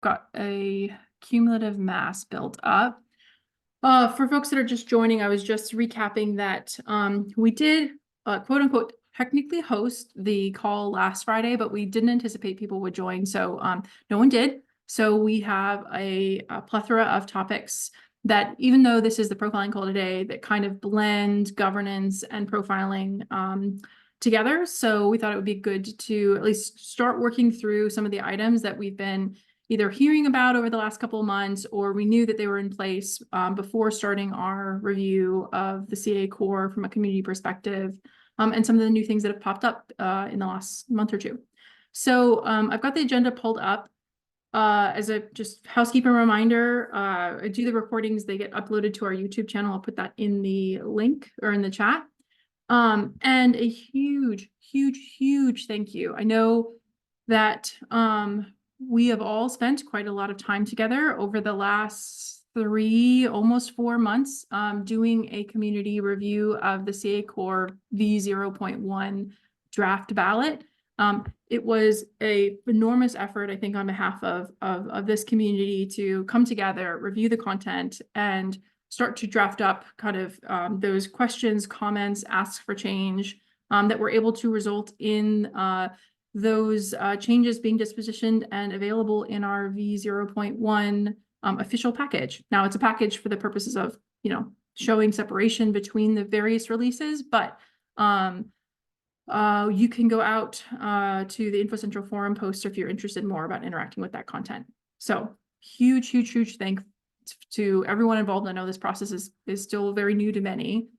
got a cumulative mass built up. For folks that are just joining, I was just recapping that we did quote unquote technically host the call last Friday, but we didn't anticipate people would join, so no one did. So we have a plethora of topics that, even though this is the profiling call today, that kind of blend governance and profiling together. So we thought it would be good to at least start working through some of the items that we've been either hearing about over the last couple of months, or we knew that they were in place before starting our review of the CA core from a community perspective, and some of the new things that have popped up in the last month or two. So I've got the agenda pulled up. As a just housekeeping reminder, I do the recordings, they get uploaded to our YouTube channel. I'll put that in the link or in the chat. And a huge, huge, huge thank you. I know that we have all spent quite a lot of time together over the last 3, almost 4 months, doing a community review of the CA Core V0.1 draft ballot. It was an enormous effort, I think, on behalf of this community to come together, review the content, and start to draft up kind of those questions, comments, asks for change that were able to result in those changes being dispositioned and available in our V0.1 official package. Now, it's a package for the purposes of, showing separation between the various releases, but you can go out to the Info Central forum post if you're interested more about interacting with that content. So huge, huge, huge thanks to everyone involved. I know this process is still very new to many.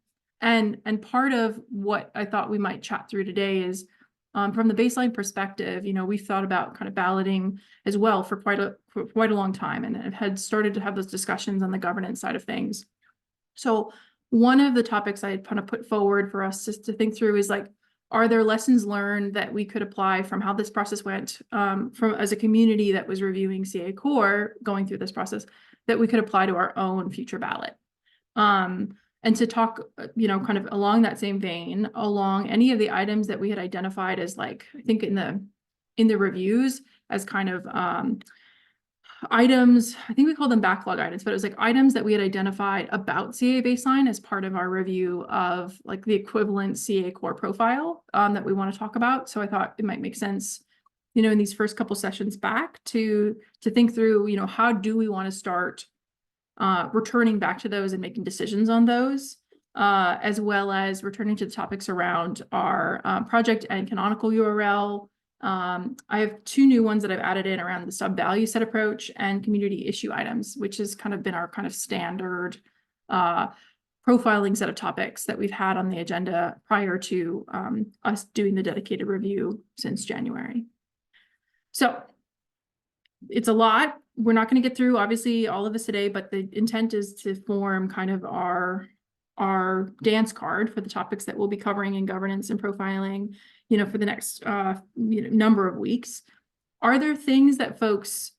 And part of what I thought we might chat through today is from the baseline perspective, we've thought about kind of balloting as well for quite a long time, and have had started to have those discussions on the governance side of things. So one of the topics I had kind of put forward for us just to think through is like, are there lessons learned that we could apply from how this process went from as a community that was reviewing CA Core going through this process that we could apply to our own future ballot? And to talk, kind of along that same vein, along any of the items that we had identified as like, I think in the reviews as kind of items, I think we call them backlog items, but it was like items that we had identified about CA baseline as part of our review of like the equivalent CA core profile that we want to talk about. So I thought it might make sense, in these first couple sessions back to think through, how do we want to start returning back to those and making decisions on those, as well as returning to the topics around our project and canonical URL. I have 2 new ones that I've added in around the sub value set approach and community issue items, which has kind of been our kind of standard profiling set of topics that we've had on the agenda prior to us doing the dedicated review since January. So it's a lot. We're not going to get through, obviously, all of this today, but the intent is to form kind of our dance card for the topics that we'll be covering in governance and profiling, for the next number of weeks. Are there things that folks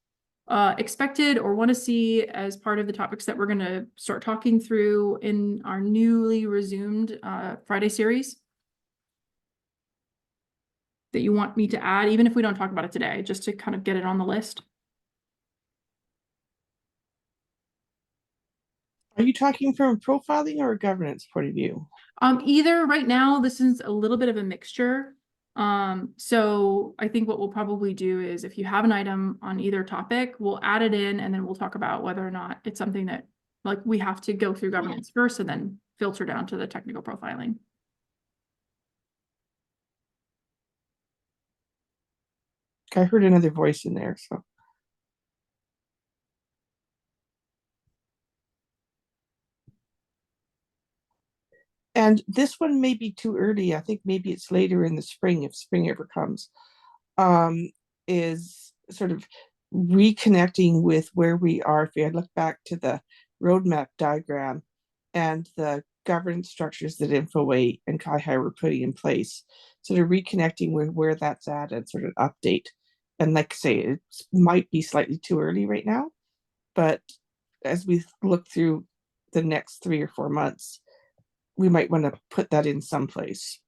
expected or want to see as part of the topics that we're going to start talking through in our newly resumed Friday series that you want me to add, even if we don't talk about it today, just to kind of get it on the list? Are you talking from a profiling or a governance point of view? Either. Right now, this is a little bit of a mixture. So I think what we'll probably do is if you have an item on either topic, we'll add it in, and then we'll talk about whether or not it's something that like we have to go through governance first and then filter down to the technical profiling. I heard another voice in there, so. And this one may be too early. I think maybe it's later in the spring, if spring ever comes, is sort of reconnecting with where we are. If you look back to the roadmap diagram and the governance structures that InfoWay and FHIR were putting in place, sort of reconnecting with where that's at and sort of update. And like I say, it might be slightly too early right now, but as we look through the next 3 or 4 months, we might want to put that in someplace.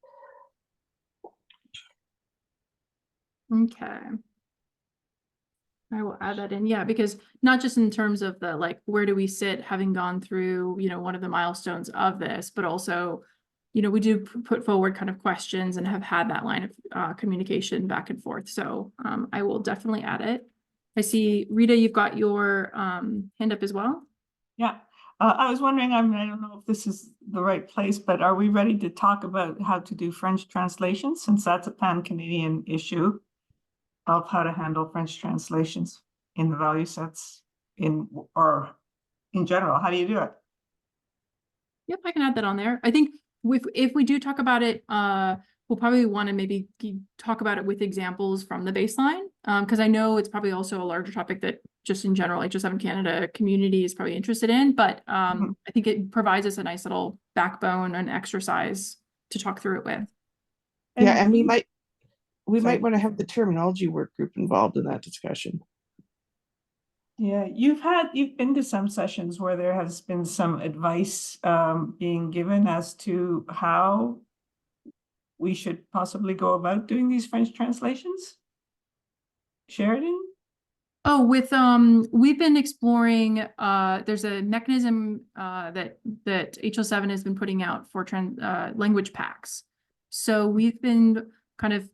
Okay. I will add that in, yeah, because not just in terms of the, like, where do we sit, having gone through, one of the milestones of this, but also, we do put forward kind of questions and have had that line of communication back and forth. So I will definitely add it. I see, Rita, you've got your hand up as well. Yeah, I was wondering, I mean, I don't know if this is the right place, but are we ready to talk about how to do French translations, since that's a pan-Canadian issue of how to handle French translations in the value sets or in general? How do you do it? Yep, I can add that on there. I think if we do talk about it, we'll probably want to maybe talk about it with examples from the baseline. Because I know it's probably also a larger topic that just in general, HL7 Canada community is probably interested in, but I think it provides us a nice little backbone and exercise to talk through it with. Yeah, and we might Sorry. want to have the terminology work group involved in that discussion. Yeah, you've been to some sessions where there has been some advice being given as to how we should possibly go about doing these French translations? Sheridan? Oh, we've been exploring, there's a mechanism that HL7 has been putting out for language packs. So we've been kind of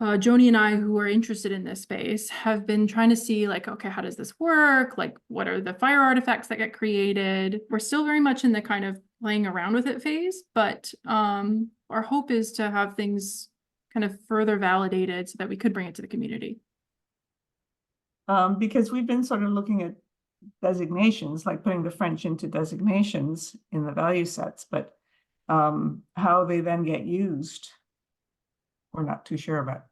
Joni and I, who are interested in this space, have been trying to see, like, okay, how does this work? Like, what are the FHIR artifacts that get created? We're still very much in the kind of playing around with it phase, but our hope is to have things kind of further validated so that we could bring it to the community. Because we've been sort of looking at designations, like putting the French into designations in the value sets, but how they then get used, we're not too sure about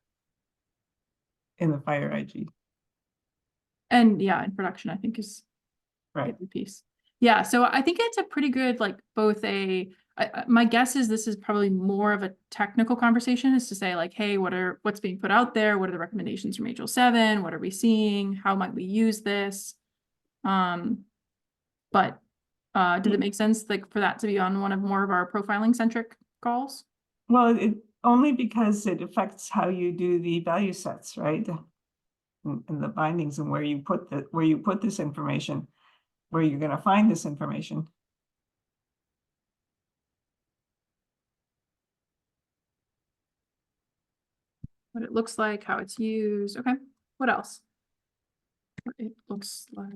in the FHIR IG. And yeah, in production, I think is Right. the piece. Yeah, so I think it's a pretty good, like, both my guess is this is probably more of a technical conversation, is to say, like, hey, what's being put out there? What are the recommendations from HL7? What are we seeing? How might we use this? But does it make sense, like, for that to be on one of more of our profiling centric calls? Well, only because it affects how you do the value sets, right? And the bindings, and where you put this information, where you're going to find this information. What it looks like, how it's used. Okay, what else? What it looks like.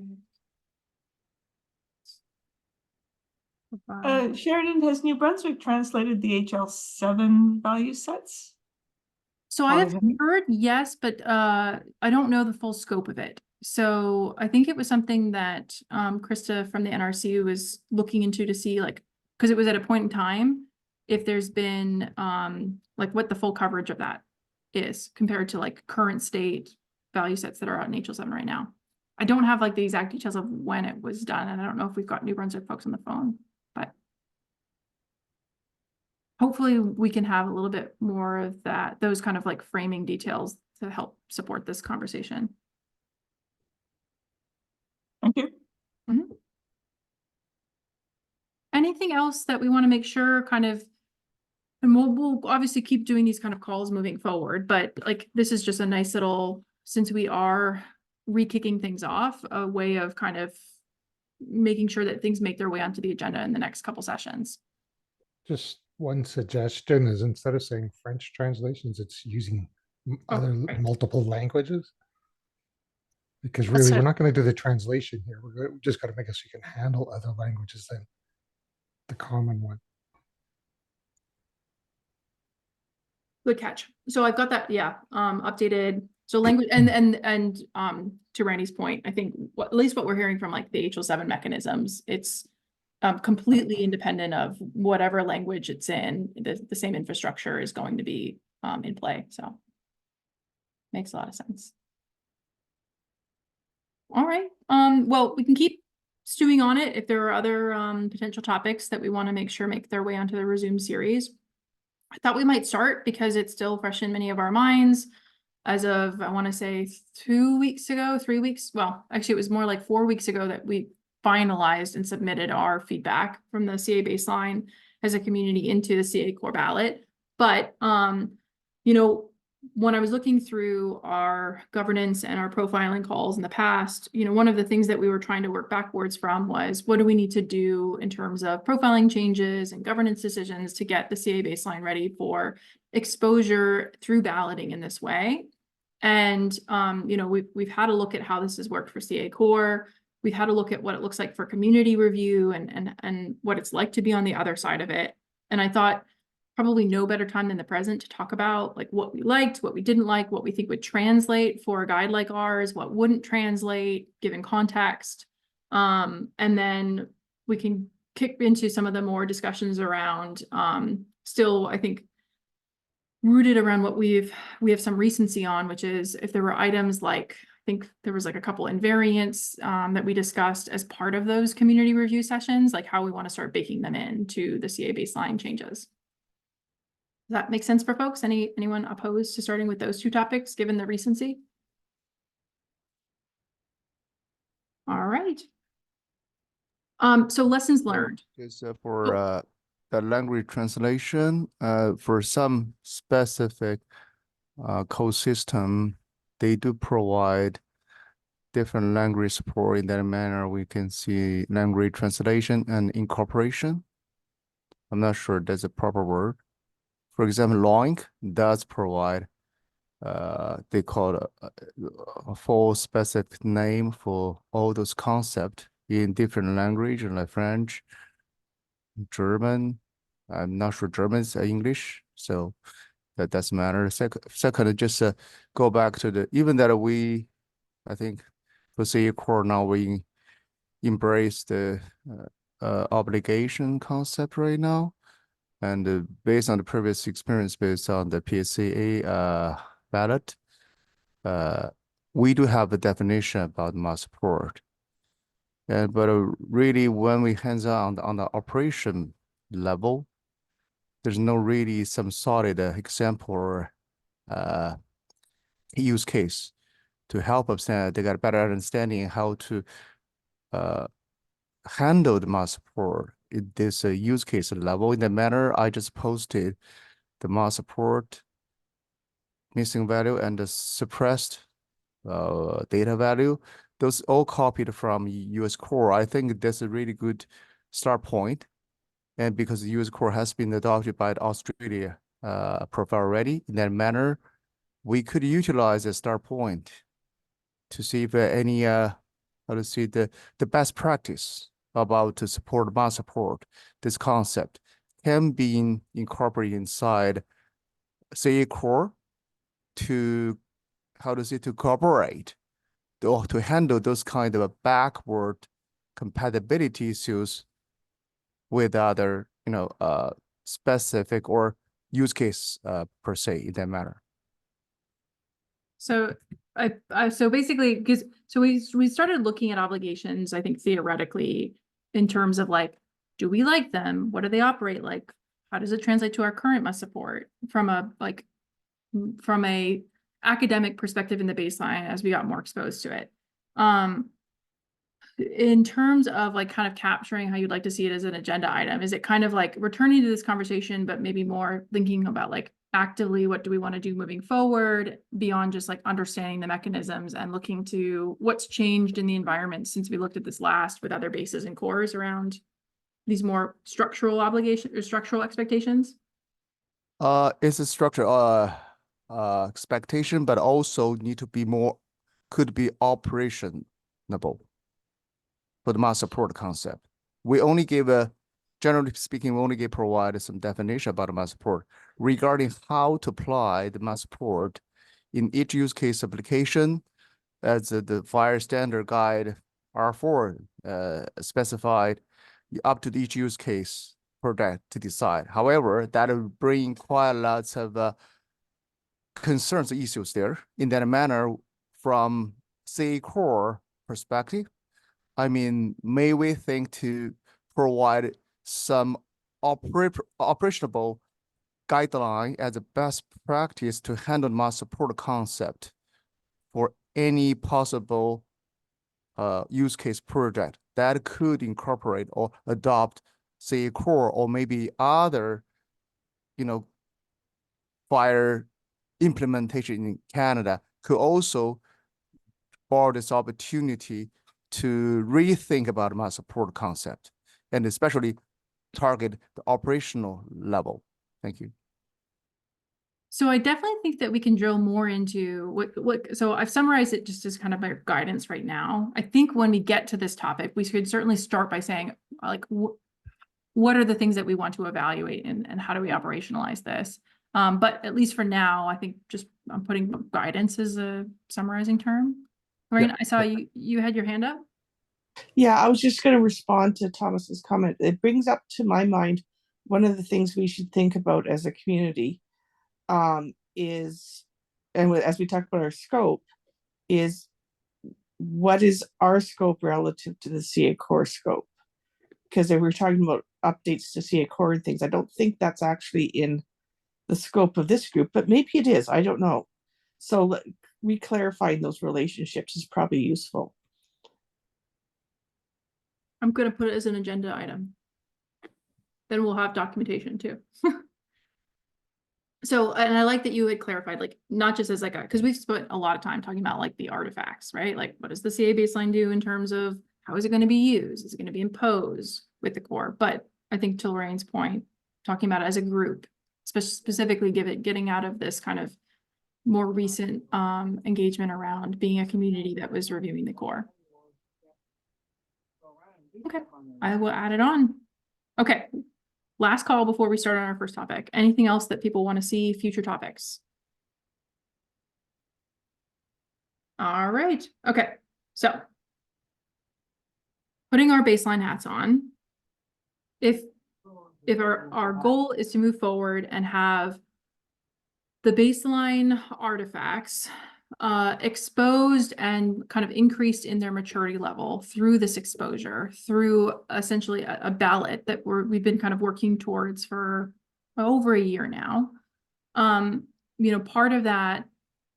Sheridan, has New Brunswick translated the HL7 value sets? So I have heard yes, but I don't know the full scope of it. So I think it was something that Krista from the NRC was looking into to see, like, because it was at a point in time, if there's been like what the full coverage of that is compared to like current state value sets that are out in HL7 right now. I don't have like the exact details of when it was done, and I don't know if we've got New Brunswick folks on the phone, but hopefully we can have a little bit more of those kind of like framing details to help support this conversation. Thank you. Mm-hmm. Anything else that we want to make sure kind of, and we'll obviously keep doing these kind of calls moving forward, but like, this is just a nice little, since we are re-kicking things off, a way of kind of making sure that things make their way onto the agenda in the next couple sessions. Just one suggestion is, instead of saying French translations, it's using multiple languages. Because really, we're not going to do the translation here. We're just got to make it so you can handle other languages than the common one. Good catch. So I've got that, yeah, updated. So language and to Randy's point, I think at least what we're hearing from like the HL7 mechanisms, it's completely independent of whatever language it's in. The same infrastructure is going to be in play. So makes a lot of sense. All right. Well, we can keep stewing on it if there are other potential topics that we want to make sure make their way onto the resume series. I thought we might start because it's still fresh in many of our minds. As of, I want to say 2 weeks ago, 3 weeks. Well, actually, it was more like 4 weeks ago that we finalized and submitted our feedback from the CA baseline as a community into the CA core ballot. But, when I was looking through our governance and our profiling calls in the past, one of the things that we were trying to work backwards from was what do we need to do in terms of profiling changes and governance decisions to get the CA baseline ready for exposure through balloting in this way. And, we've had a look at how this has worked for CA Core. We've had a look at what it looks like for community review and what it's like to be on the other side of it. And I thought, probably no better time than the present to talk about like what we liked, what we didn't like, what we think would translate for a guide like ours, what wouldn't translate given context. And then we can kick into some of the more discussions around still, I think, rooted around what we have some recency on, which is if there were items like, I think there was like a couple invariants that we discussed as part of those community review sessions, like how we want to start baking them into the CA baseline changes. Does that make sense for folks? Anyone opposed to starting with those two topics, given the recency? All right. So lessons learned. Is for the language translation, for some specific code system, they do provide different language support. In that manner, we can see language translation and incorporation. I'm not sure that's a proper word. For example, Loink does provide, they call it a full specific name for all those concepts in different language, like French, German. I'm not sure German is English, so that doesn't matter. Second, just go back to the, even that I think for CA Core now we embrace the obligation concept right now. And based on the previous experience, based on the PSCA ballot, we do have a definition about mass support. But really, when we hands on the operation level, there's no really some solid example or use case to help us. They got a better understanding how to handle the mass support in this use case level. In the manner I just posted, the mass support, missing value, and the suppressed data value, those all copied from US Core. I think that's a really good start point. And because the US Core has been adopted by the Australia profile already, in that manner, we could utilize a start point to see if any, how to see the best practice about to support mass support, this concept can be incorporated inside CA Core to, how to say, to cooperate or to handle those kind of backward compatibility issues with other, specific or use case per se in that matter. So so basically, we started looking at obligations, I think theoretically, in terms of like, do we like them? What do they operate like? How does it translate to our current mass support from a academic perspective in the baseline as we got more exposed to it? In terms of like kind of capturing how you'd like to see it as an agenda item, is it kind of like returning to this conversation, but maybe more thinking about like actively what do we want to do moving forward beyond just like understanding the mechanisms and looking to what's changed in the environment since we looked at this last with other bases and cores around these more structural obligations or structural expectations? It's a structure expectation, but also need to be more, could be operationable for the mass support concept. We only give generally speaking, we only provide some definition about the mass support regarding how to apply the mass support in each use case application, as the FHIR standard guide R4 specified up to each use case project to decide. However, that will bring quite lots of concerns, issues there. In that manner, from CA Core perspective, I mean, may we think to provide some operational guideline as a best practice to handle mass support concept for any possible use case project that could incorporate or adopt CA Core or maybe other, FHIR implementation in Canada could also borrow this opportunity to rethink about mass support concept and especially target the operational level. Thank you. So I definitely think that we can drill more into so I've summarized it just as kind of my guidance right now. I think when we get to this topic, we could certainly start by saying, like, what are the things that we want to evaluate and how do we operationalize this? But at least for now, I think just I'm putting guidance as a summarizing term. Lorraine, I saw you had your hand up. Yeah, I was just going to respond to Thomas's comment. It brings up to my mind one of the things we should think about as a community is, and as we talk about our scope, is what is our scope relative to the CA core scope? Because if we're talking about updates to CA core and things, I don't think that's actually in the scope of this group, but maybe it is. I don't know. So re-clarifying those relationships is probably useful. I'm going to put it as an agenda item. Then we'll have documentation too. So, and I like that you had clarified, like, not just as like because we've spent a lot of time talking about like the artifacts, right? Like, what does the CA baseline do in terms of how is it going to be used? Is it going to be imposed with the core? But I think to Lorraine's point, talking about it as a group, specifically getting out of this kind of more recent engagement around being a community that was reviewing the core. Okay, I will add it on. Okay. Last call before we start on our first topic. Anything else that people want to see future topics? All right. Okay. So putting our baseline hats on, if our goal is to move forward and have the baseline artifacts exposed and kind of increased in their maturity level through this exposure, through essentially a ballot that we've been kind of working towards for over a year now. You know, part of that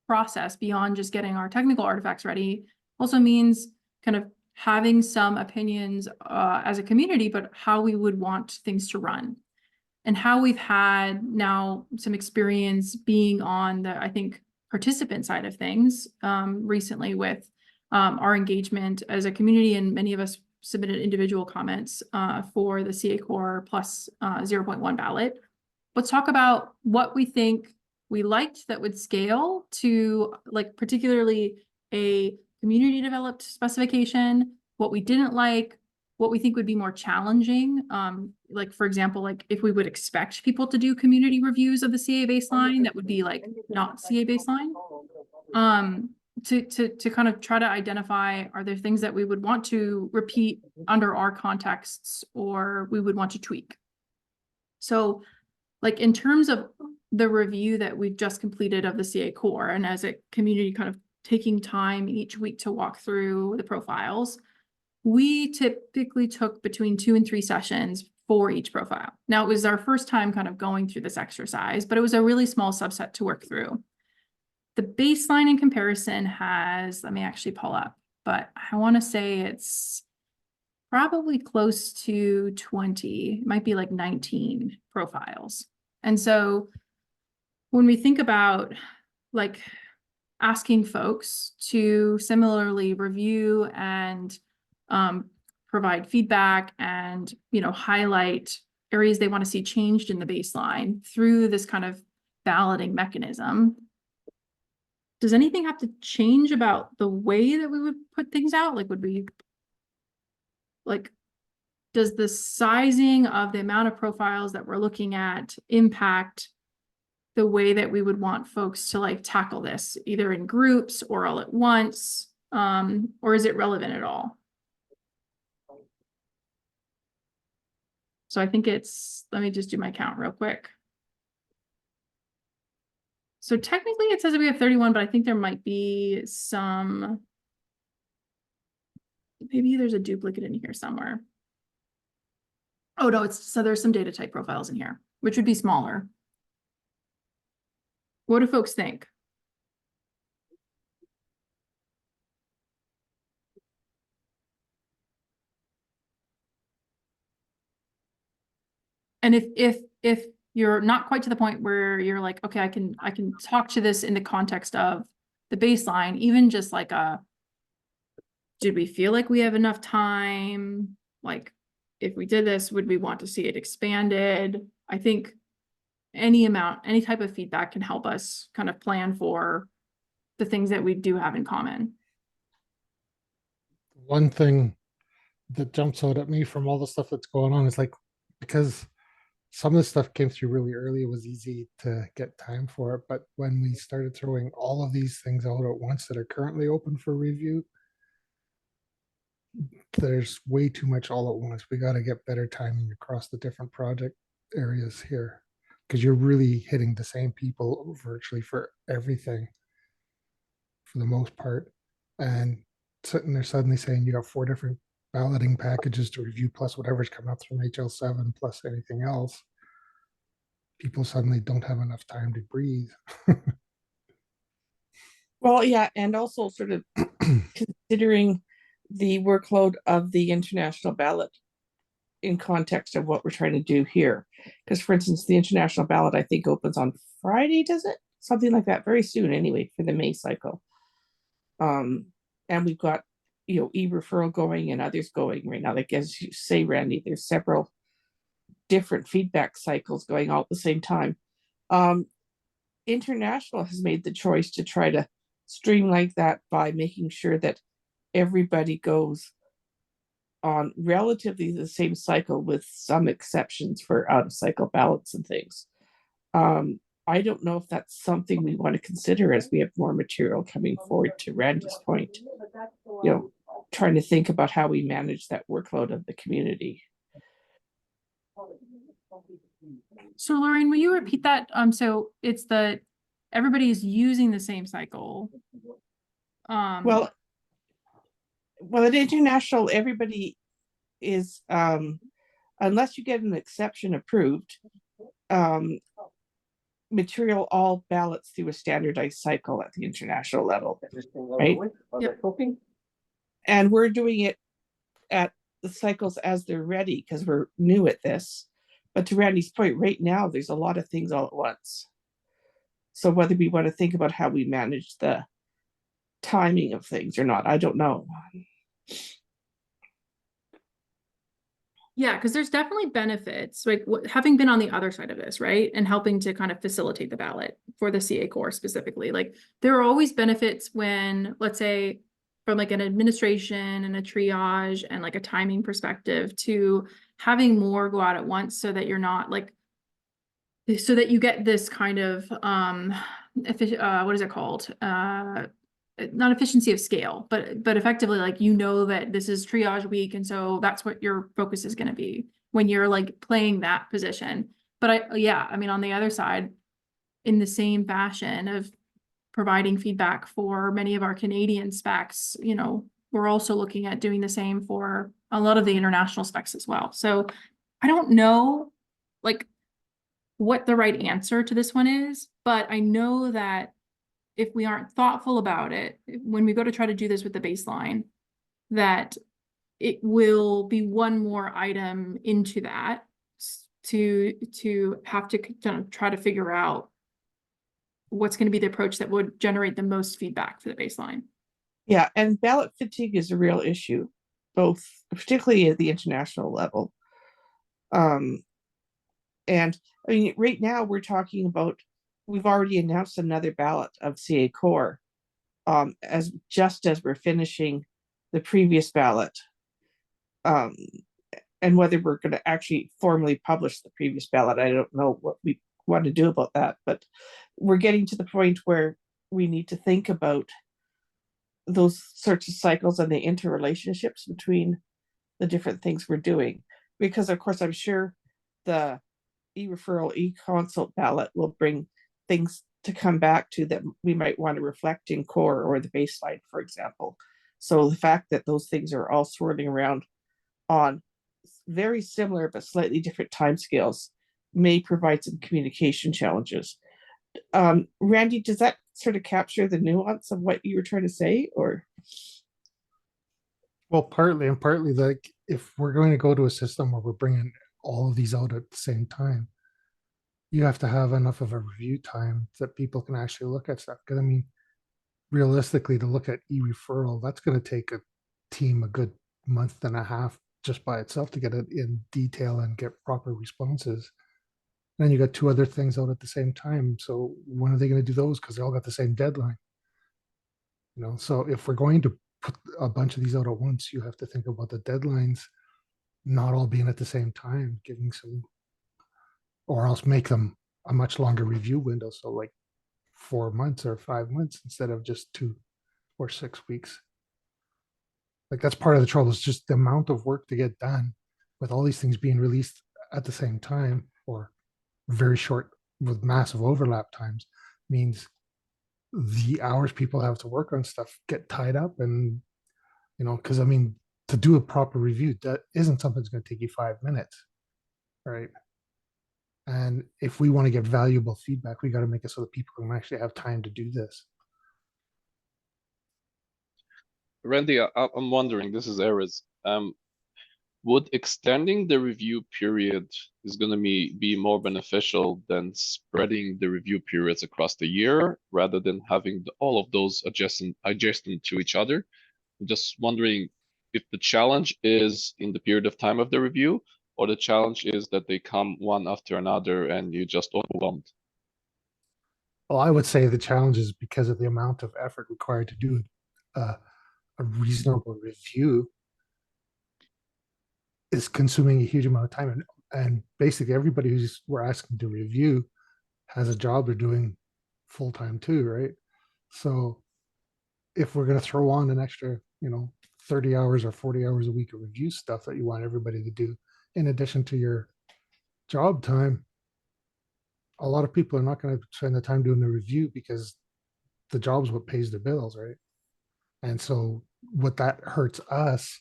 process beyond just getting our technical artifacts ready also means kind of having some opinions as a community, but how we would want things to run. And how we've had now some experience being on the, I think, participant side of things recently with our engagement as a community, and many of us submitted individual comments for the CA Core plus 0.1 ballot. Let's talk about what we think we liked that would scale to, like, particularly a community developed specification, what we didn't like, what we think would be more challenging. Like, for example, like if we would expect people to do community reviews of the CA baseline, that would be like not CA baseline. To kind of try to identify, are there things that we would want to repeat under our contexts or we would want to tweak? So like in terms of the review that we've just completed of the CA core, and as a community kind of taking time each week to walk through the profiles, we typically took between 2 and 3 sessions for each profile. Now, it was our first time kind of going through this exercise, but it was a really small subset to work through. The baseline in comparison has, let me actually pull up, but I want to say it's probably close to 20, it might be like 19 profiles. And so when we think about like asking folks to similarly review and provide feedback and, you know, highlight areas they want to see changed in the baseline through this kind of balloting mechanism, does anything have to change about the way that we would put things out? Like, would we, like, does the sizing of the amount of profiles that we're looking at impact the way that we would want folks to like tackle this, either in groups or all at once, or is it relevant at all? So I think it's, let me just do my count real quick. So technically it says that we have 31, but I think there might be some, maybe there's a duplicate in here somewhere. Oh no, so there's some data type profiles in here, which would be smaller. What do folks think? And if you're not quite to the point where you're like, okay, I can talk to this in the context of the baseline, even just like did we feel like we have enough time? Like, if we did this, would we want to see it expanded? I think any type of feedback can help us kind of plan for the things that we do have in common. One thing that jumps out at me from all the stuff that's going on is like, because some of the stuff came through really early, it was easy to get time for it. But when we started throwing all of these things out at once that are currently open for review, there's way too much all at once. We got to get better timing across the different project areas here, because you're really hitting the same people virtually for everything for the most part. And sitting there suddenly saying you got 4 different balloting packages to review plus whatever's coming up from HL7 plus anything else, people suddenly don't have enough time to breathe. Well, yeah, and also sort of considering the workload of the international ballot in context of what we're trying to do here. Because for instance, the international ballot, I think, opens on Friday, does it? Something like that, very soon anyway, for the May cycle. And we've got, e-referral going and others going right now. Like as you say, Randy, there's several different feedback cycles going all at the same time. International has made the choice to try to streamline that by making sure that everybody goes on relatively the same cycle with some exceptions for out of cycle ballots and things. I don't know if that's something we want to consider as we have more material coming forward, to Randy's point, trying to think about how we manage that workload of the community. So Lorraine, will you repeat that? So it's everybody's using the same cycle. Well, at international, everybody is, unless you get an exception approved, material all ballots through a standardized cycle at the international level, right? Yep. And we're doing it at the cycles as they're ready because we're new at this. But to Randy's point, right now, there's a lot of things all at once. So whether we want to think about how we manage the timing of things or not, I don't know. Yeah, because there's definitely benefits, like having been on the other side of this, right? And helping to kind of facilitate the ballot for the CA Corps specifically. Like there are always benefits when, let's say, from like an administration and a triage and like a timing perspective to having more go out at once so that you're not like, so that you get this kind of, what is it called? Not efficiency of scale, but effectively like, that this is triage week. And so that's what your focus is going to be when you're like playing that position. But I mean, on the other side, in the same fashion of providing feedback for many of our Canadian specs, we're also looking at doing the same for a lot of the international specs as well. So I don't know like what the right answer to this one is, but I know that if we aren't thoughtful about it, when we go to try to do this with the baseline, that it will be one more item into that to have to kind of try to figure out what's going to be the approach that would generate the most feedback for the baseline. Yeah, and ballot fatigue is a real issue, both particularly at the international level. And I mean, right now we're talking about, we've already announced another ballot of CA Corps, as we're finishing the previous ballot. And whether we're going to actually formally publish the previous ballot, I don't know what we want to do about that, but we're getting to the point where we need to think about those sorts of cycles and the interrelationships between the different things we're doing. Because of course, I'm sure the e-referral, e-consult ballot will bring things to come back to that we might want to reflect in core or the baseline, for example. So the fact that those things are all swirling around on very similar but slightly different timescales may provide some communication challenges. Randy, does that sort of capture the nuance of what you were trying to say, or? Well, partly, and partly like if we're going to go to a system where we're bringing all of these out at the same time, you have to have enough of a review time that people can actually look at stuff. Because I mean, realistically, to look at e-referral, that's going to take a team a good month and a half just by itself to get it in detail and get proper responses. And then you got two other things out at the same time. So when are they going to do those? Because they all got the same deadline. You know, so if we're going to put a bunch of these out at once, you have to think about the deadlines not all being at the same time, giving some, or else make them a much longer review window. So like 4 months or 5 months instead of just 2 or 6 weeks. Like that's part of the trouble, is just the amount of work to get done with all these things being released at the same time or very short with massive overlap times means the hours people have to work on stuff get tied up. And you know, because I mean, to do a proper review, that isn't something that's going to take you 5 minutes, right? And if we want to get valuable feedback, we got to make it so that people can actually have time to do this. Randy, I'm wondering, this is Erez. Would extending the review period is going to be more beneficial than spreading the review periods across the year rather than having all of those adjacent to each other? I'm just wondering if the challenge is in the period of time of the review, or the challenge is that they come one after another and you just overwhelmed. Well, I would say the challenge is because of the amount of effort required to do a reasonable review is consuming a huge amount of time. And basically everybody who's we're asking to review has a job they're doing full time too, right? So if we're going to throw on an extra, 30 hours or 40 hours a week of review stuff that you want everybody to do, in addition to your job time, a lot of people are not going to spend the time doing the review because the job's what pays the bills, right? And so what that hurts us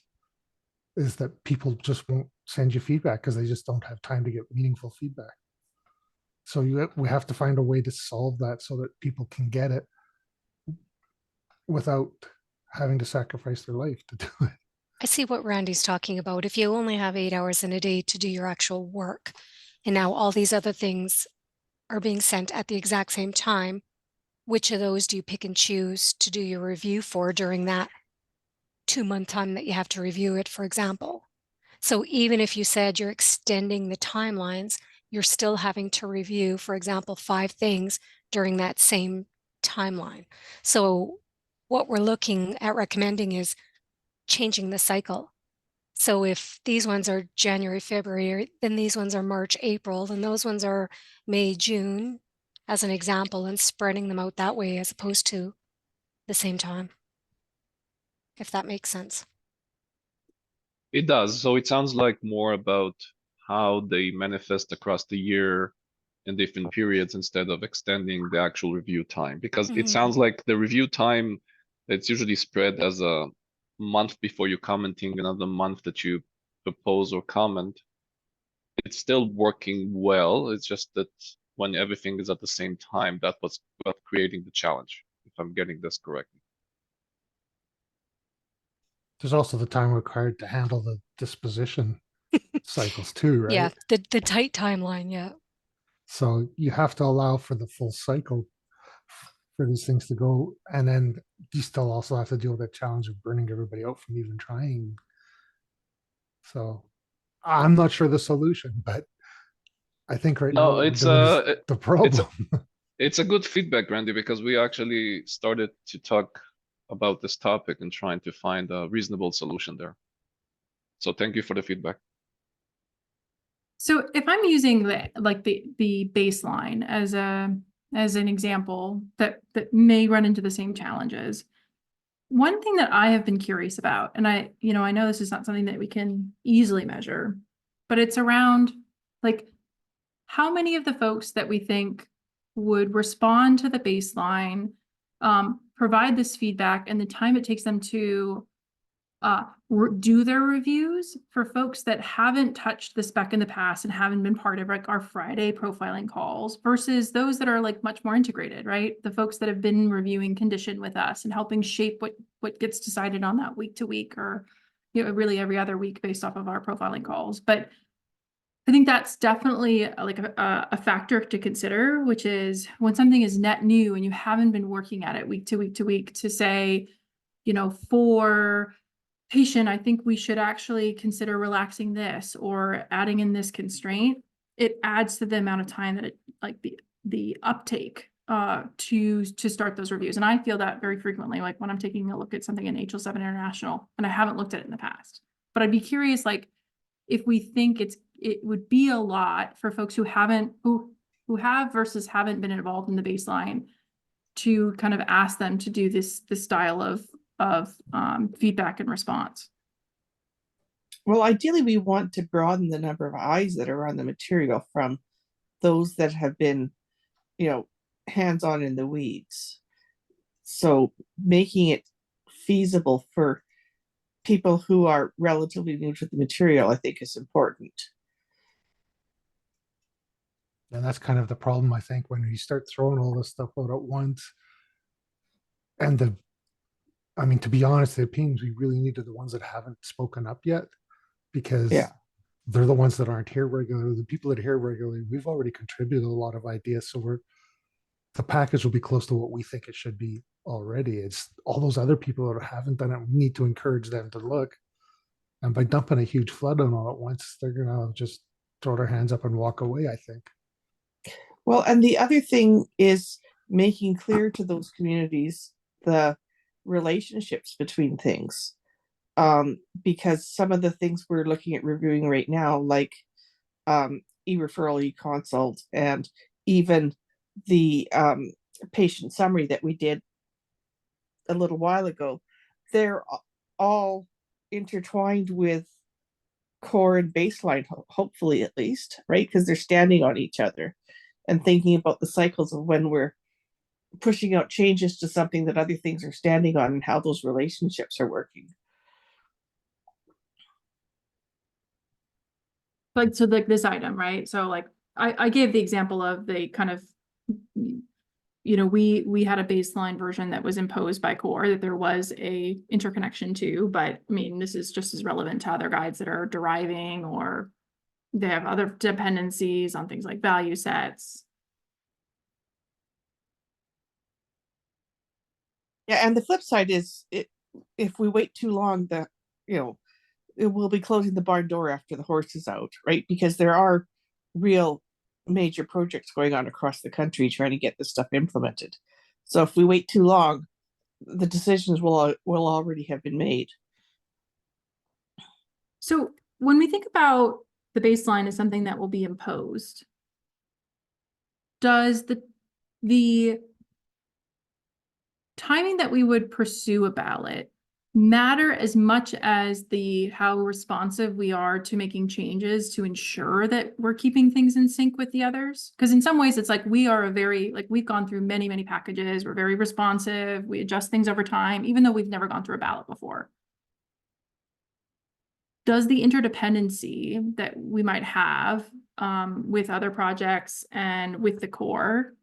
is that people just won't send you feedback because they just don't have time to get meaningful feedback. So we have to find a way to solve that so that people can get it without having to sacrifice their life to do it. I see what Randy's talking about. If you only have 8 hours in a day to do your actual work, and now all these other things are being sent at the exact same time, which of those do you pick and choose to do your review for during that 2-month time that you have to review it, for example? So even if you said you're extending the timelines, you're still having to review, for example, 5 things during that same timeline. So what we're looking at recommending is changing the cycle. So if these ones are January, February, then these ones are March, April, then those ones are May, June, as an example, and spreading them out that way as opposed to the same time, if that makes sense. It does. So it sounds like more about how they manifest across the year in different periods instead of extending the actual review time. Because it sounds like the review time, it's usually spread as a month before you commenting, another month that you propose or comment. It's still working well. It's just that when everything is at the same time, that's what's creating the challenge, if I'm getting this correctly. There's also the time required to handle the disposition cycles too, right? Yeah, the tight timeline, yeah. So you have to allow for the full cycle for these things to go. And then you still also have to deal with that challenge of burning everybody out from even trying. So I'm not sure the solution, but I think right now it's the problem. It's a good feedback, Randy, because we actually started to talk about this topic and trying to find a reasonable solution there. So thank you for the feedback. So if I'm using the baseline as an example that may run into the same challenges, one thing that I have been curious about, and I know this is not something that we can easily measure, but it's around like how many of the folks that we think would respond to the baseline, provide this feedback, and the time it takes them to do their reviews for folks that haven't touched the spec in the past and haven't been part of like our Friday profiling calls versus those that are like much more integrated, right? The folks that have been reviewing condition with us and helping shape what gets decided on that week to week or really every other week based off of our profiling calls. But I think that's definitely like a factor to consider, which is when something is net new and you haven't been working at it week to week to week to say, you know, for patient, I think we should actually consider relaxing this or adding in this constraint. It adds to the amount of time that it like the uptake to start those reviews. And I feel that very frequently, like when I'm taking a look at something in HL7 International, and I haven't looked at it in the past. But I'd be curious, like, if we think it would be a lot for folks who have versus haven't been involved in the baseline to kind of ask them to do this style of feedback and response. Well, ideally, we want to broaden the number of eyes that are on the material from those that have been, you know, hands-on in the weeds. So making it feasible for people who are relatively new to the material, I think, is important. And that's kind of the problem, I think, when you start throwing all this stuff out at once. And I mean, to be honest, the opinions we really need are the ones that haven't spoken up yet, because Yeah. they're the ones that aren't here regularly. The people that are here regularly, we've already contributed a lot of ideas. So the package will be close to what we think it should be already. It's all those other people that haven't done it. We need to encourage them to look. And by dumping a huge flood on all at once, they're going to just throw their hands up and walk away, I think. Well, and the other thing is making clear to those communities the relationships between things. Because some of the things we're looking at reviewing right now, like e-referral, e-consult, and even the patient summary that we did a little while ago, they're all intertwined with core and baseline, hopefully at least, right? Because they're standing on each other and thinking about the cycles of when we're pushing out changes to something that other things are standing on and how those relationships are working. Like, so like this item, right? So like I gave the example of the kind of, you know, we had a baseline version that was imposed by core that there was a interconnection to, but I mean, this is just as relevant to other guides that are deriving or they have other dependencies on things like value sets. Yeah, and the flip side is if we wait too long, it will be closing the barn door after the horse is out, right? Because there are real major projects going on across the country trying to get this stuff implemented. So if we wait too long, the decisions will already have been made. So when we think about the baseline as something that will be imposed, does the timing that we would pursue a ballot matter as much as how responsive we are to making changes to ensure that we're keeping things in sync with the others? Because in some ways it's like we are we've gone through many packages, we're very responsive, we adjust things over time, even though we've never gone through a ballot before. Does the interdependency that we might have with other projects and with the core,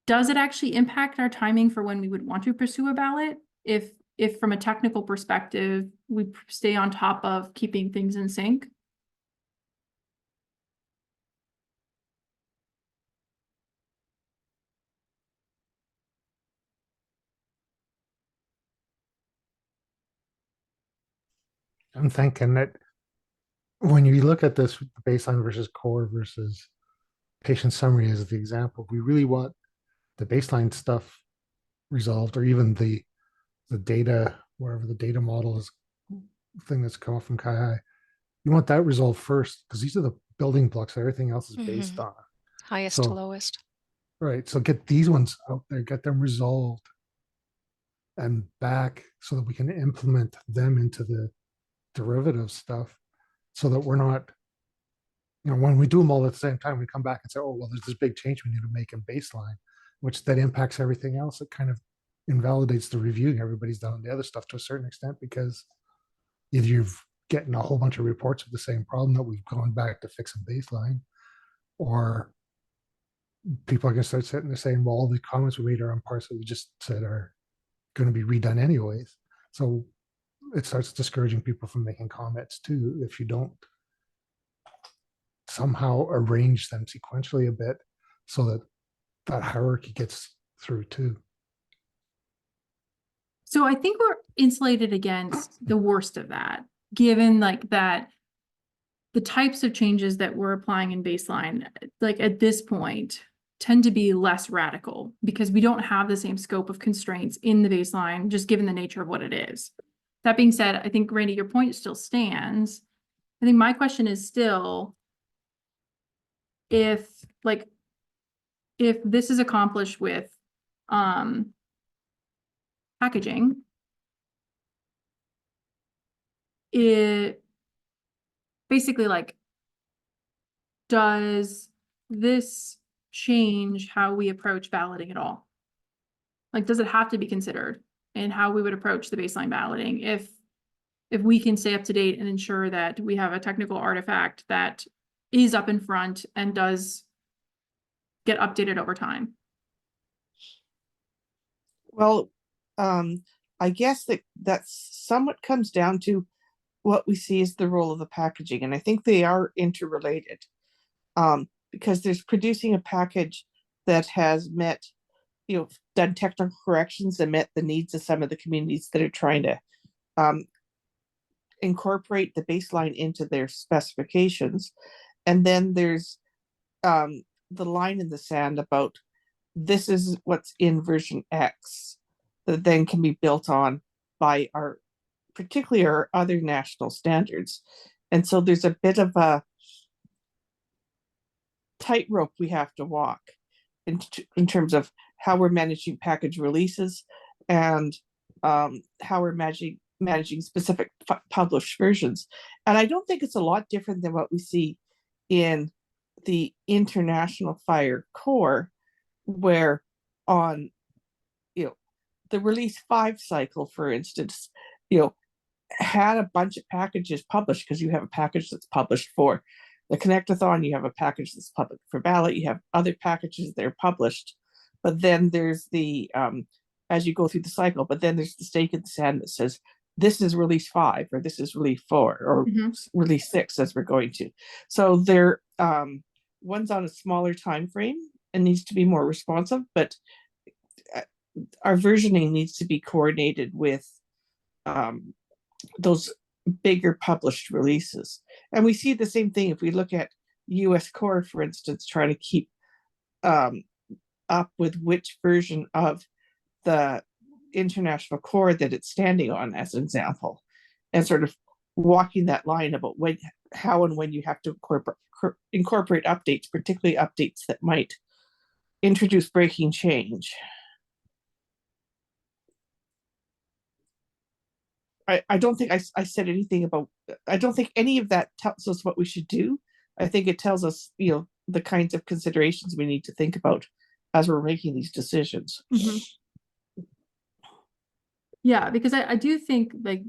does it actually impact our timing for when we would want to pursue a ballot? If from a technical perspective, we stay on top of keeping things in sync? I'm thinking that when you look at this baseline versus core versus patient summary as the example, we really want the baseline stuff resolved, or even the data, wherever the data model is thing that's come up from CAI. You want that resolved first, because these are the building blocks that everything else is based on. Highest So, to lowest. Right. So get these ones out there, get them resolved and back so that we can implement them into the derivative stuff, so that we're not, when we do them all at the same time, we come back and say, oh, well, there's this big change we need to make in baseline, which then impacts everything else. It kind of invalidates the reviewing everybody's done on the other stuff to a certain extent, because either you've getting a whole bunch of reports of the same problem that we've gone back to fix in baseline, or people are going to start sitting there saying, well, all the comments we made are on parts that we just said are going to be redone anyways. So it starts discouraging people from making comments too, if you don't somehow arrange them sequentially a bit so that that hierarchy gets through too. So I think we're insulated against the worst of that, given like that the types of changes that we're applying in baseline, like at this point, tend to be less radical because we don't have the same scope of constraints in the baseline, just given the nature of what it is. That being said, I think, Randy, your point still stands. I think my question is still, if this is accomplished with packaging, it basically like, does this change how we approach balloting at all? Like, does it have to be considered in how we would approach the baseline balloting if we can stay up to date and ensure that we have a technical artifact that is up in front and does get updated over time? Well, I guess that somewhat comes down to what we see as the role of the packaging, and I think they are interrelated. Because there's producing a package that has met, done technical corrections and met the needs of some of the communities that are trying to incorporate the baseline into their specifications. And then there's the line in the sand about this is what's in version X that then can be built on by particularly our other national standards. And so there's a bit of a tightrope we have to walk in terms of how we're managing package releases and how we're managing specific published versions. And I don't think it's a lot different than what we see in the international FHIR core, where on the release 5 cycle, for instance, had a bunch of packages published, because you have a package that's published for the Connectathon, you have a package that's public for ballot, you have other packages that are published, but then there's the as you go through the cycle, but then there's the stake in the sand that says this is release 5 or this is release 4 or release 6 as we're going to. So they're one's on a smaller time frame and needs to be more responsive, but our versioning needs to be coordinated with those bigger published releases. And we see the same thing if we look at US core, for instance, trying to keep up with which version of the international core that it's standing on, as an example, and sort of walking that line about how and when you have to incorporate updates, particularly updates that might introduce breaking change. I don't think I said anything about, I don't think any of that tells us what we should do. I think it tells us, the kinds of considerations we need to think about as we're making these decisions. Yeah, because I do think, like,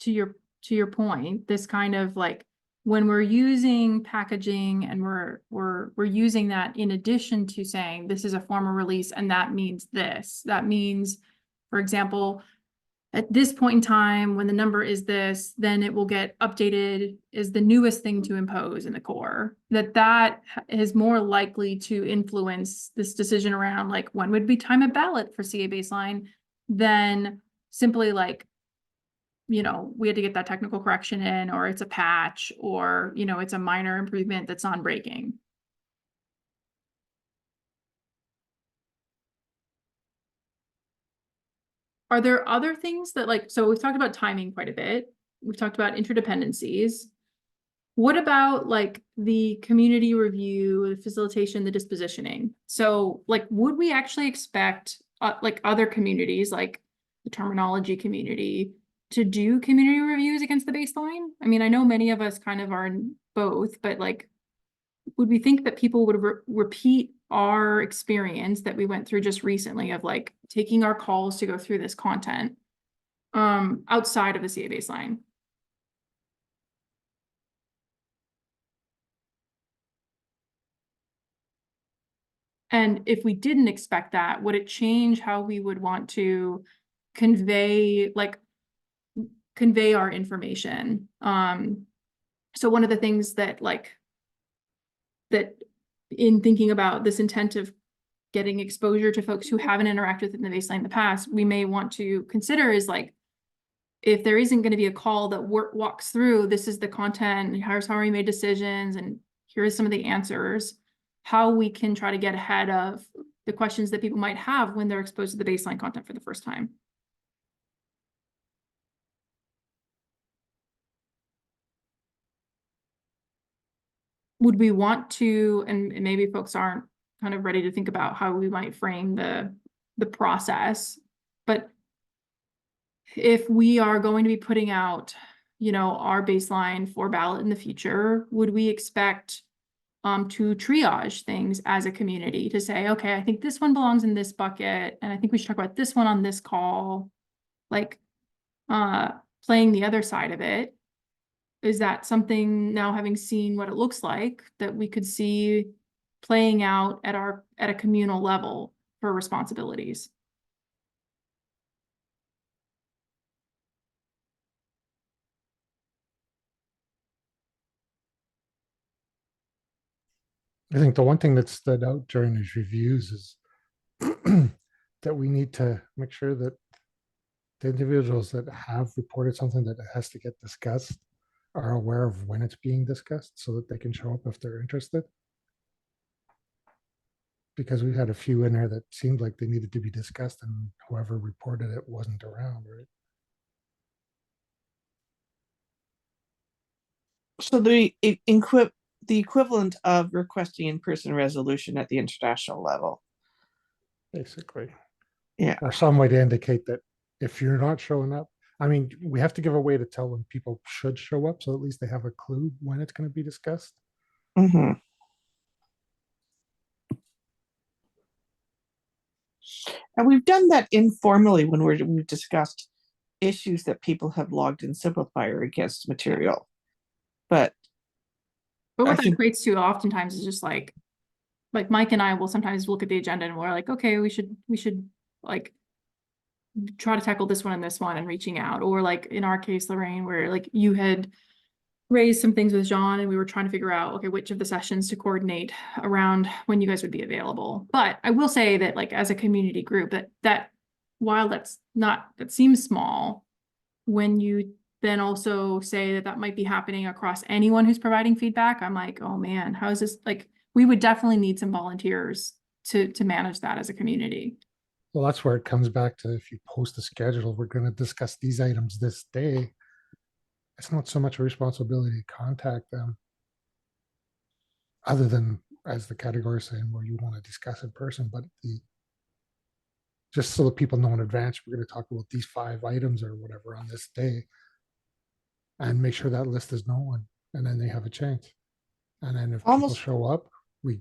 to your point, this kind of like, when we're using packaging and we're using that in addition to saying this is a formal release and that means this, that means, for example, at this point in time, when the number is this, then it will get updated is the newest thing to impose in the core. That is more likely to influence this decision around like when would be time a ballot for CA baseline than simply like, we had to get that technical correction in, or it's a patch, or, it's a minor improvement that's non-breaking. Are there other things that so we've talked about timing quite a bit. We've talked about interdependencies. What about like the community review, the facilitation, the dispositioning? So would we actually expect other communities, like the terminology community, to do community reviews against the baseline? I mean, I know many of us kind of are in both, but would we think that people would repeat our experience that we went through just recently of taking our calls to go through this content outside of the CA baseline? And if we didn't expect that, would it change how we would want to convey our information? So one of the things that that in thinking about this intent of getting exposure to folks who haven't interacted with in the baseline in the past, we may want to consider is like, if there isn't going to be a call that walks through, this is the content, and here's how we made decisions, and here is some of the answers, how we can try to get ahead of the questions that people might have when they're exposed to the baseline content for the first time. Would we want to, and maybe folks aren't kind of ready to think about how we might frame the process, but if we are going to be putting out, you know, our baseline for ballot in the future, would we expect to triage things as a community to say, okay, I think this one belongs in this bucket, and I think we should talk about this one on this call, like playing the other side of it? Is that something, now having seen what it looks like, that we could see playing out at a communal level for responsibilities? I think the one thing that stood out during these reviews is that we need to make sure that the individuals that have reported something that has to get discussed are aware of when it's being discussed so that they can show up if they're interested. Because we've had a few in there that seemed like they needed to be discussed and whoever reported it wasn't around, right? So the equivalent of requesting in-person resolution at the international level. Basically. Yeah. Or some way to indicate that if you're not showing up, I mean, we have to give a way to tell when people should show up, so at least they have a clue when it's going to be discussed. Mm-hmm. And we've done that informally when we've discussed issues that people have logged in Simplifier against material. But what I that think, equates to oftentimes is just like Mike and I will sometimes look at the agenda and we're like, okay, we should like try to tackle this one and this one and reaching out. Or like in our case, Lorraine, where like you had raised some things with John and we were trying to figure out, okay, which of the sessions to coordinate around when you guys would be available. But I will say that like as a community group, that while that seems small, when you then also say that might be happening across anyone who's providing feedback, I'm like, oh man, how is this? Like, we would definitely need some volunteers to manage that as a community. Well, that's where it comes back to, if you post a schedule, we're going to discuss these items this day. It's not so much a responsibility to contact them, other than as the category saying where you want to discuss in person, but just so that people know in advance, we're going to talk about these 5 items or whatever on this day, and make sure that list is known, and then they have a chance. And then if people show up, we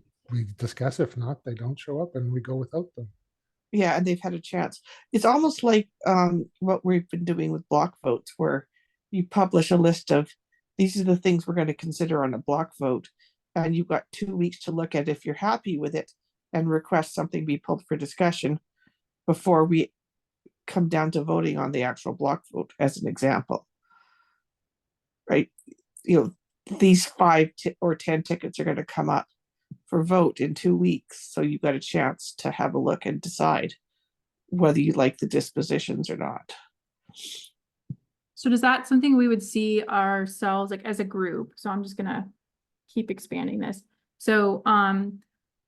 discuss. If not, they don't show up and we go without them. Yeah, and they've had a chance. It's almost like what we've been doing with block votes, where you publish a list of these are the things we're going to consider on a block vote, and you've got 2 weeks to look at if you're happy with it and request something be pulled for discussion before we come down to voting on the actual block vote, as an example. Right? You know, these 5 or 10 tickets are going to come up for vote in 2 weeks. So you've got a chance to have a look and decide whether you like the dispositions or not. So is that something we would see ourselves like as a group? So I'm just gonna keep expanding this. So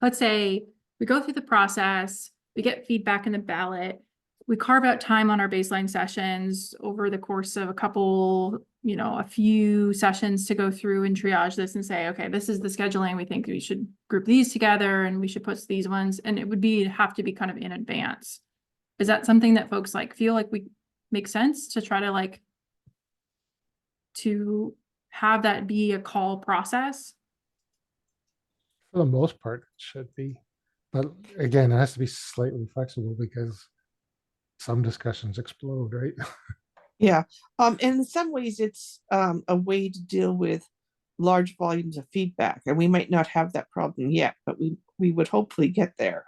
let's say we go through the process, we get feedback in the ballot, we carve out time on our baseline sessions over the course of a couple, you know, a few sessions to go through and triage this and say, okay, this is the scheduling. We think we should group these together and we should put these ones, and it would have to be kind of in advance. Is that something that folks like feel like we make sense to try to like to have that be a call process? For the most part, it should be. But again, it has to be slightly flexible because some discussions explode, right? Yeah. And in some ways it's a way to deal with large volumes of feedback. And we might not have that problem yet, but we would hopefully get there.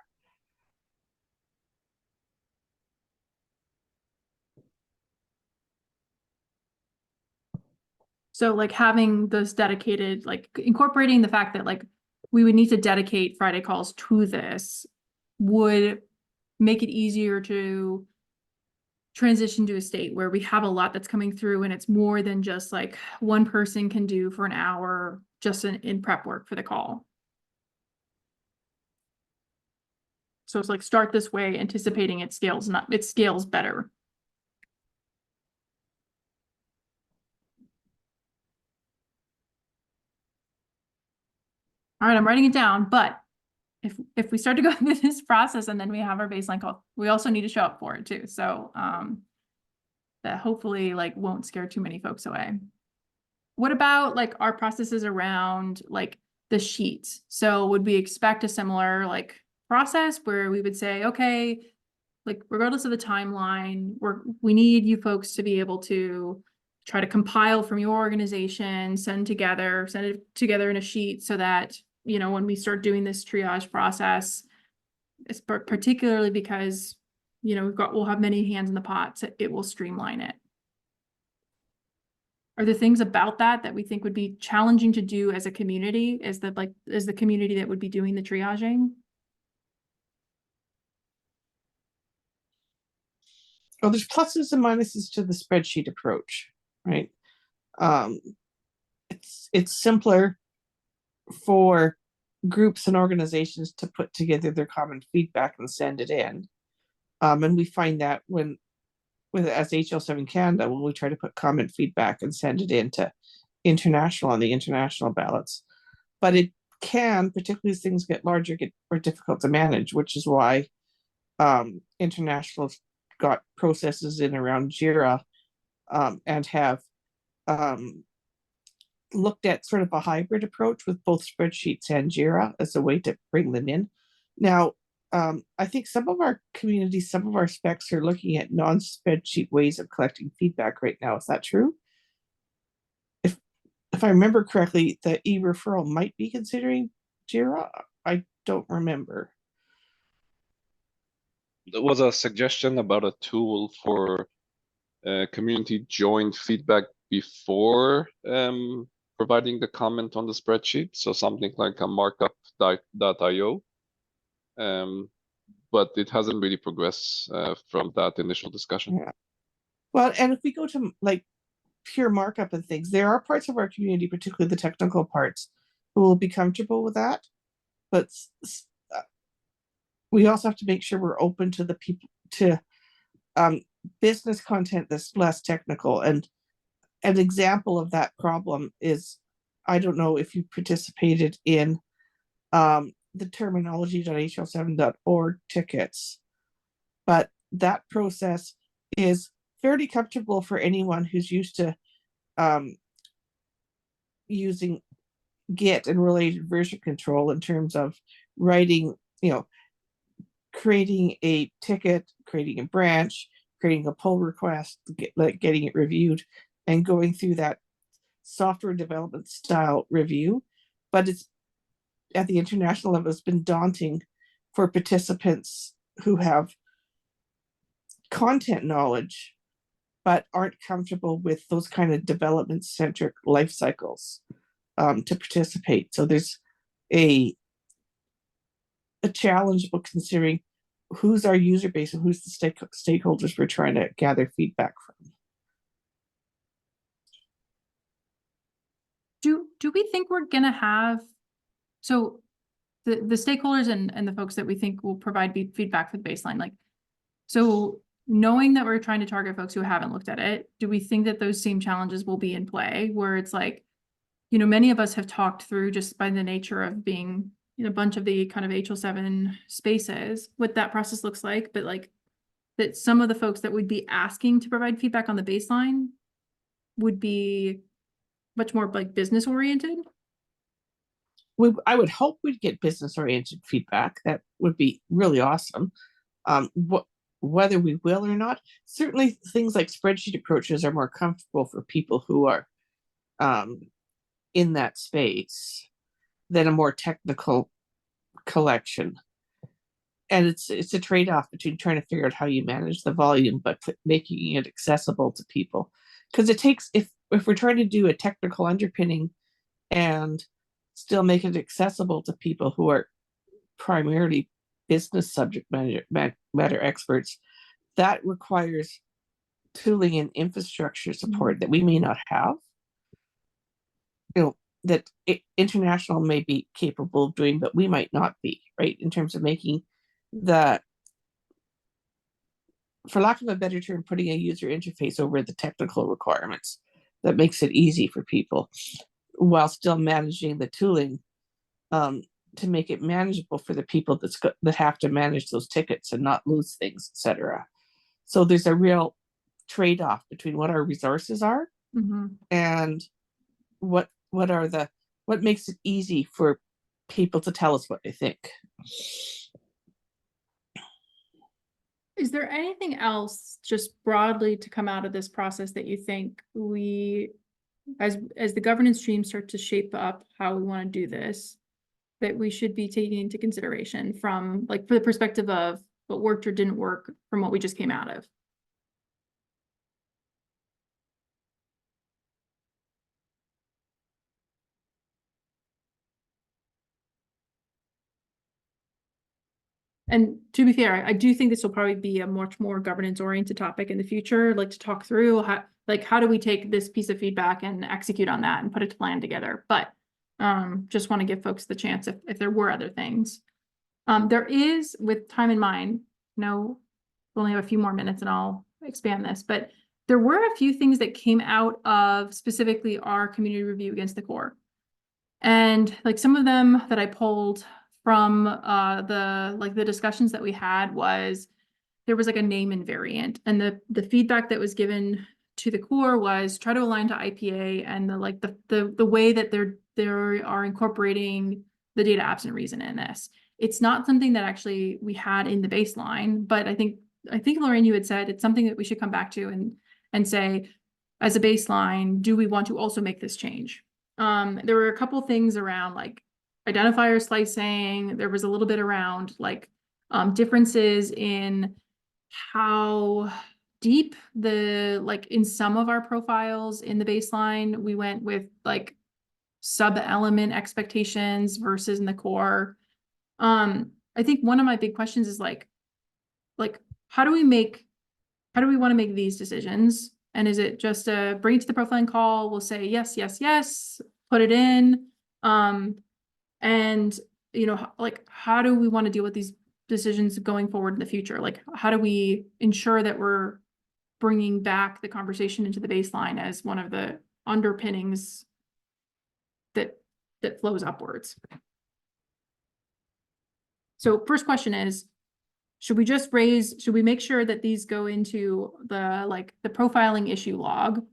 So like having those dedicated, like incorporating the fact that like we would need to dedicate Friday calls to this would make it easier to transition to a state where we have a lot that's coming through and it's more than just like one person can do for an hour just in prep work for the call. So it's like start this way, anticipating it scales better. All right, I'm writing it down, but if we start to go through this process and then we have our baseline call, we also need to show up for it too. So that hopefully like won't scare too many folks away. What about like our processes around like the sheets? So would we expect a similar like process where we would say, okay, like regardless of the timeline, we need you folks to be able to try to compile from your organization, send it together in a sheet so that, you know, when we start doing this triage process, it's particularly because, you know, we'll have many hands in the pot, so it will streamline it. Are there things about that we think would be challenging to do as a community, as the community that would be doing the triaging? Well, there's pluses and minuses to the spreadsheet approach, right? It's simpler for groups and organizations to put together their common feedback and send it in. And we find that as HL7 Canada, when we try to put comment feedback and send it into on the international ballots. But it can, particularly as things get larger, get more difficult to manage, which is why international's got processes in around JIRA and have looked at sort of a hybrid approach with both spreadsheets and JIRA as a way to bring them in. Now, I think some of our communities, some of our specs are looking at non-spreadsheet ways of collecting feedback right now. Is that true? If I remember correctly, the e-referral might be considering JIRA. I don't remember. There was a suggestion about a tool for community joined feedback before providing the comment on the spreadsheet. So something like a markup.io. But it hasn't really progressed from that initial discussion. Yeah. Well, and if we go to like pure markup and things, there are parts of our community, particularly the technical parts, who will be comfortable with that. But we also have to make sure we're open to the people, to business content that's less technical. And an example of that problem is, I don't know if you participated in the terminology.hl7.org tickets, but that process is fairly comfortable for anyone who's used to using Git and related version control in terms of writing, you know, creating a ticket, creating a branch, creating a pull request, getting it reviewed, and going through that software development style review. But it's at the international level, it's been daunting for participants who have content knowledge but aren't comfortable with those kind of development-centric life cycles to participate. So there's a challenge of considering who's our user base and who's the stakeholders we're trying to gather feedback from. Do we think we're gonna have, so the stakeholders and the folks that we think will provide feedback for the baseline, like, so knowing that we're trying to target folks who haven't looked at it, do we think that those same challenges will be in play where it's like, you know, many of us have talked through just by the nature of being in a bunch of the kind of HL7 spaces, what that process looks like, but like that some of the folks that would be asking to provide feedback on the baseline would be much more like business oriented? I would hope we'd get business oriented feedback. That would be really awesome. Whether we will or not, certainly things like spreadsheet approaches are more comfortable for people who are in that space than a more technical collection. And it's a trade-off between trying to figure out how you manage the volume, but making it accessible to people. Because it takes, if we're trying to do a technical underpinning and still make it accessible to people who are primarily business subject matter experts, that requires tooling and infrastructure support that we may not have. You know, that international may be capable of doing, but we might not be, right? In terms of making the, for lack of a better term, putting a user interface over the technical requirements that makes it easy for people while still managing the tooling to make it manageable for the people that have to manage those tickets and not lose things, etc. So there's a real trade-off between what our resources are and what makes it easy for people to tell us what they think. Is there anything else just broadly to come out of this process that you think we, as the governance streams start to shape up how we want to do this, that we should be taking into consideration from, like, for the perspective of what worked or didn't work from what we just came out of? And to be fair, I do think this will probably be a much more governance oriented topic in the future, like to talk through how do we take this piece of feedback and execute on that and put a plan together. But just want to give folks the chance if there were other things. There is, with time in mind, we only have a few more minutes and I'll expand this, but there were a few things that came out of specifically our community review against the core. And like some of them that I pulled from the discussions that we had was there was like a name invariant, and the feedback that was given to the core was try to align to IPA and the way that they are incorporating the data absent reason in this. It's not something that actually we had in the baseline, but I think Lorraine, you had said it's something that we should come back to and say, as a baseline, do we want to also make this change? There were a couple things around like identifier slicing. There was a little bit around like differences in how deep in some of our profiles in the baseline, we went with like sub-element expectations versus in the core. I think one of my big questions is like how do we want to make these decisions? And is it just bring it to the profiling call? We'll say yes, yes, yes, put it in. And like, how do we want to deal with these decisions going forward in the future? Like, how do we ensure that we're bringing back the conversation into the baseline as one of the underpinnings that flows upwards? So first question is, should we make sure that these go into the profiling issue log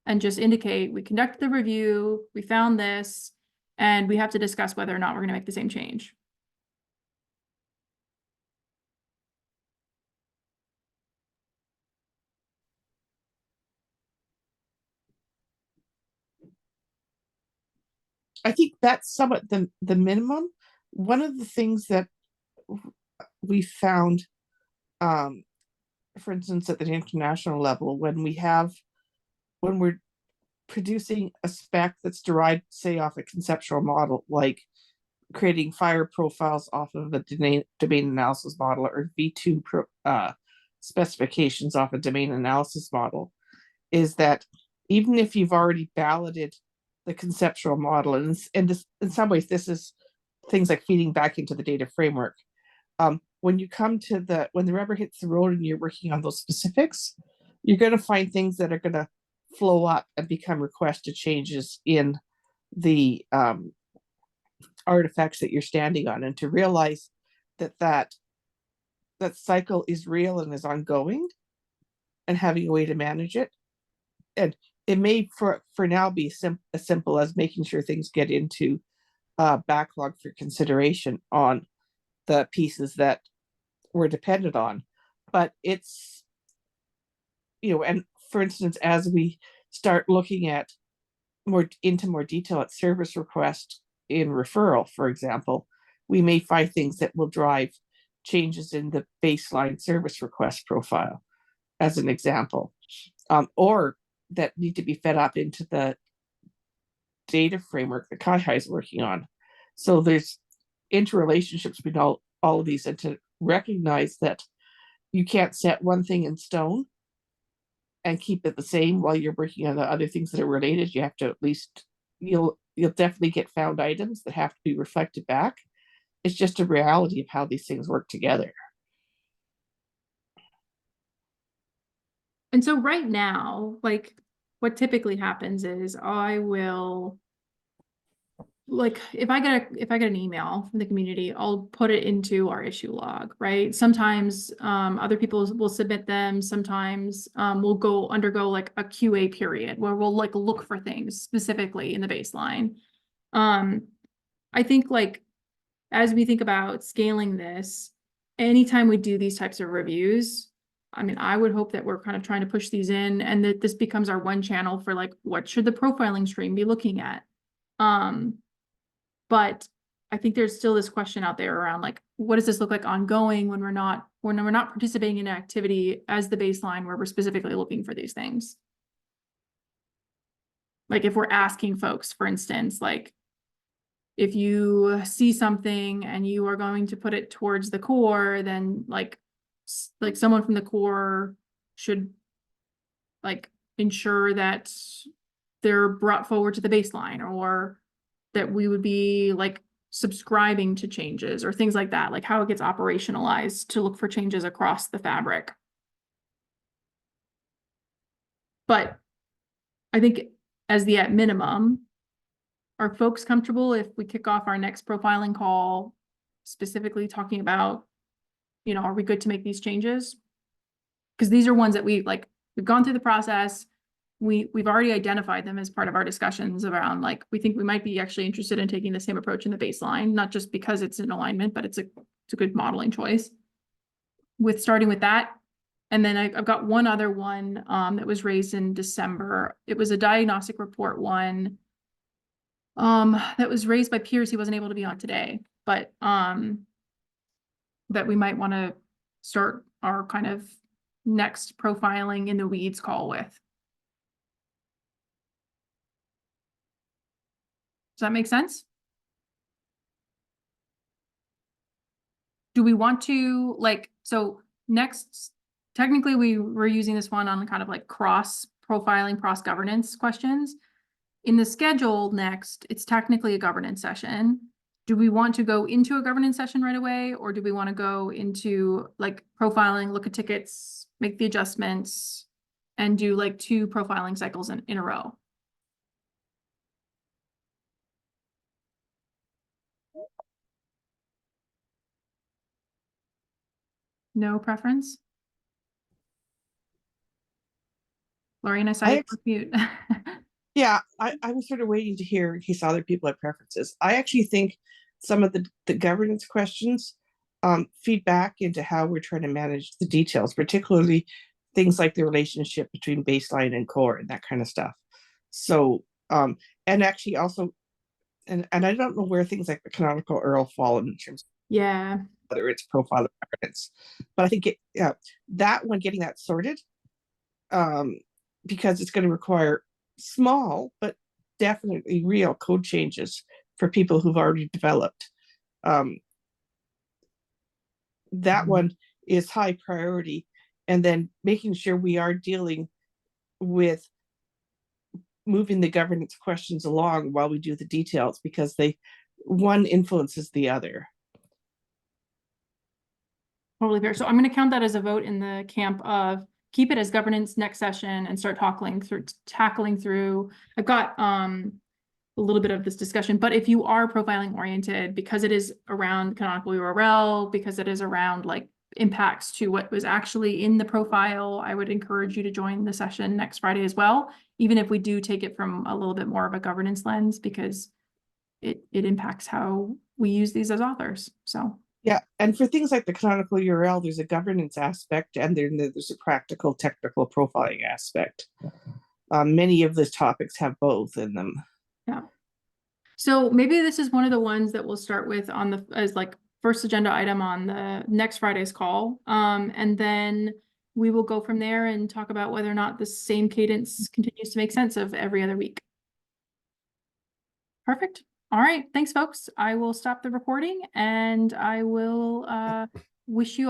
and just indicate we conducted the review, we found this, and we have to discuss whether or not we're going to make the same change? I think that's somewhat the minimum. One of the things that we found, for instance, at the international level, when we're producing a spec that's derived, say, off a conceptual model, like creating FHIR profiles off of a domain analysis model, or V2 specifications off a domain analysis model, is that even if you've already validated the conceptual model, and in some ways this is things like feeding back into the data framework, when you come to when the rubber hits the road and you're working on those specifics, you're going to find things that are going to flow up and become requested changes in the artifacts that you're standing on, and to realize that cycle is real and is ongoing, and having a way to manage it. And it may for now be as simple as making sure things get into backlog for consideration on the pieces that we're dependent on. But it's, and for instance, as we start looking at more detail at service request in referral, for example, we may find things that will drive changes in the baseline service request profile, as an example, or that need to be fed up into the data framework that FHIR is working on. So there's interrelationships between all of these, and to recognize that you can't set one thing in stone and keep it the same while you're working on the other things that are related. You have to at least, you'll definitely get found items that have to be reflected back. It's just a reality of how these things work together. And so right now, like what typically happens is I will, like, if I get an email from the community, I'll put it into our issue log, right? Sometimes other people will submit them. Sometimes we'll undergo like a QA period where we'll like look for things specifically in the baseline. I think like as we think about scaling this, anytime we do these types of reviews, I mean, I would hope that we're kind of trying to push these in and that this becomes our one channel for like, what should the profiling stream be looking at? But I think there's still this question out there around like, what does this look like ongoing when we're not participating in an activity as the baseline where we're specifically looking for these things? Like if we're asking folks, for instance, like if you see something and you are going to put it towards the core, then like someone from the core should like ensure that they're brought forward to the baseline, or that we would be like subscribing to changes or things like that, like how it gets operationalized to look for changes across the fabric. But I think as the at minimum, are folks comfortable if we kick off our next profiling call specifically talking about, you know, are we good to make these changes? Because these are ones that we've gone through the process. We've already identified them as part of our discussions around like, we think we might be actually interested in taking the same approach in the baseline, not just because it's an alignment, but it's a good modeling choice. With starting with that. And then I've got one other one that was raised in December. It was a diagnostic report one that was raised by Piers. He wasn't able to be on today, but that we might want to start our kind of next profiling in the weeds call with. Does that make sense? Do we want to like, so next, technically we were using this one on kind of like cross profiling, cross governance questions. In the schedule next, it's technically a governance session. Do we want to go into a governance session right away? Or do we want to go into like profiling, look at tickets, make the adjustments, and do like 2 profiling cycles in a row? No preference? Lorraine, I saw you mute. Yeah, I was sort of waiting to hear in case other people have preferences. I actually think some of the governance questions feed back into how we're trying to manage the details, particularly things like the relationship between baseline and core and that kind of stuff. So, and actually also, and I don't know where things like the canonical URL fall in terms of Yeah. whether it's profile or governance, but I think that one, getting that sorted, because it's going to require small but definitely real code changes for people who've already developed. That one is high priority, and then making sure we are dealing with moving the governance questions along while we do the details, because one influences the other. Totally fair. So I'm going to count that as a vote in the camp of keep it as governance next session and start tackling through. I've got a little bit of this discussion, but if you are profiling oriented, because it is around canonical URL, because it is around like impacts to what was actually in the profile, I would encourage you to join the session next Friday as well, even if we do take it from a little bit more of a governance lens, because it impacts how we use these as authors. So yeah, and for things like the canonical URL, there's a governance aspect, and then there's a practical technical profiling aspect. Many of those topics have both in them. yeah. So maybe this is one of the ones that we'll start with on the as like first agenda item on the next Friday's call. And then we will go from there and talk about whether or not the same cadence continues to make sense of every other week. Perfect. All right, thanks, folks. I will stop the recording and I will wish you